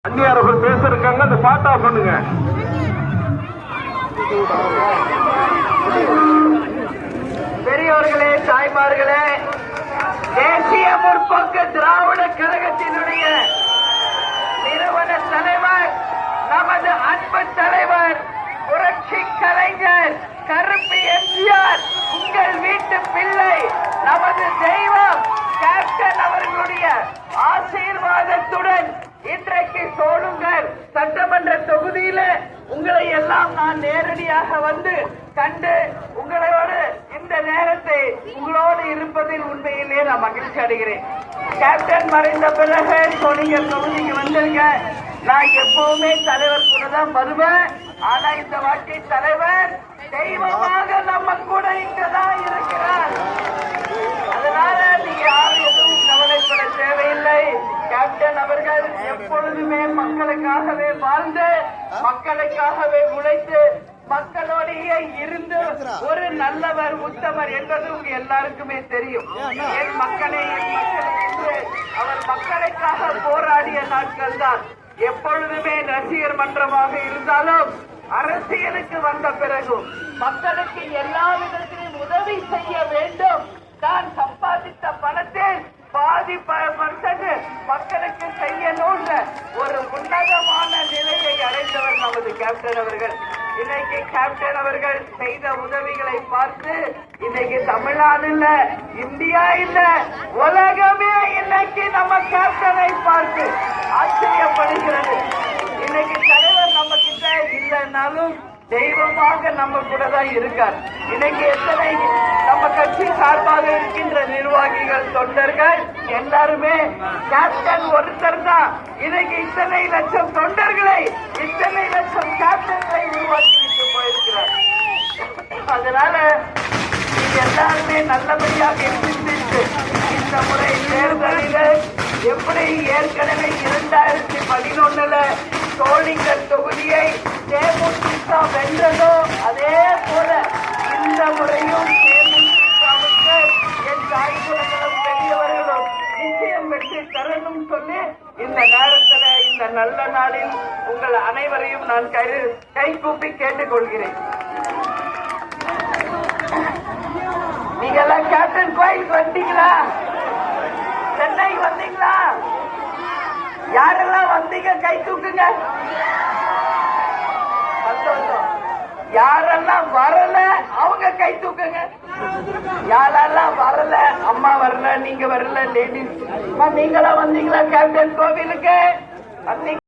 அந்நியர்கள் பேசிருக்காங்க, அந்த பாட்டா பண்ணுங்க. பெரியவர்களே, தாய்மார்களே, தேசிய முற்போக்கு திராவிட கழகத்தினுடைய நிறுவன தலைவர், நமது அன்பு தலைவர், புரட்சி கலைஞர் கருப்பு எம்ஜிஆர், உங்கள் வீட்டு பிள்ளை, நமது தெய்வம் கேப்டன் அவர்களுடைய ஆசீர்வாதத்துடன் இன்றைக்கு சோழுங்கர் சட்டமன்ற தொகுதியில உங்களை எல்லாம் நான் நேரடியாக வந்து கண்டு உங்களோடு இந்த நேரத்தை உங்களோடு இருப்பதில் உண்மையிலே நான் மகிழ்ச்சி அடைகிறேன். கேப்டன் மறைந்த பிறகு சோழிங்கர் தொகுதிக்கு வந்திருக்க. நான் எப்பவுமே தலைவர் கூட தான் வருவேன். ஆனா இந்த வாட்டி தலைவர் தெய்வமாக நம்ம கூட இங்கதான் இருக்கிறார். அதனால நீங்க யாரும் எதுவும் கவலைப்பட தேவையில்லை. கேப்டன் அவர்கள் எப்பொழுதுமே மக்களுக்காகவே வாழ்ந்து, மக்களுக்காகவே உழைத்து, மக்களோடையே இருந்து ஒரு நல்லவர், உத்தமர் என்பது உங்க எல்லாருக்குமே தெரியும். என் மக்களே என்று அவர் மக்களுக்காக போராடிய நாட்கள் தான். எப்பொழுதுமே ரசிகர் மன்றமாக இருந்தாலும் அரசியலுக்கு வந்த பிறகும் மக்களுக்கு எல்லா விதத்திலும் உதவி செய்ய வேண்டும். தான் சம்பாதித்த பணத்தில் பாதி மக்களுக்கு செய்யணும் ஒரு உன்னதமான நிலையை அடைந்தவர் நமது கேப்டன் அவர்கள். இன்னைக்கு கேப்டன் அவர்கள் செய்த உதவிகளை பார்த்து இன்னைக்கு தமிழ்நாடு இல்ல, இந்தியா இல்ல, உலகமே இன்னைக்கு நம்ம கேப்டனை பார்த்து ஆச்சரியப்படுகிறது. இன்னைக்கு தலைவர் நம்ம கிட்ட இல்லைன்னாலும் தெய்வமாக நம்ம கூட தான் இருக்கார். இன்னைக்கு எத்தனை நம்ம கட்சி சார்பாக இருக்கின்ற நிர்வாகிகள், தொண்டர்கள் எல்லாருமே கேப்டன் ஒருத்தர் தான் இன்னைக்கு இத்தனை லட்சம் தொண்டர்களை, இத்தனை லட்சம் கேப்டன்களை உருவாக்கிவிட்டு போயிருக்கிறார். அதனால நீங்க எல்லாருமே நல்லபடியாக சிந்தித்து இந்த முறை தேர்தலில் எப்படி ஏற்கனவே 2011 சோழிங்கர் தொகுதியை தேமுதிக வென்றதோ அதே போல இந்த முறையும் தேமுதிகவுக்கு என் தாய்குலங்களும் பெரியவர்களும் நிச்சயம் வெற்றி தரணும் சொல்லி இந்த நேரத்தில், இந்த நல்ல நாளில் உங்கள் அனைவரையும் நான் கை கூப்பி கேட்டுக்கொள்கிறேன். நீங்க எல்லாம் கேப்டன் கோயிலுக்கு வந்தீங்களா? சென்னை வந்தீங்களா? யாரெல்லாம் வந்தீங்க கை தூக்குங்க. யாரெல்லாம் வரல அவங்க கை தூக்குங்க. யாரெல்லாம் வரல, அம்மா வரல, நீங்க வரல, லேடிஸ் நீங்களா வந்தீங்களா கேப்டன் கோவிலுக்கு?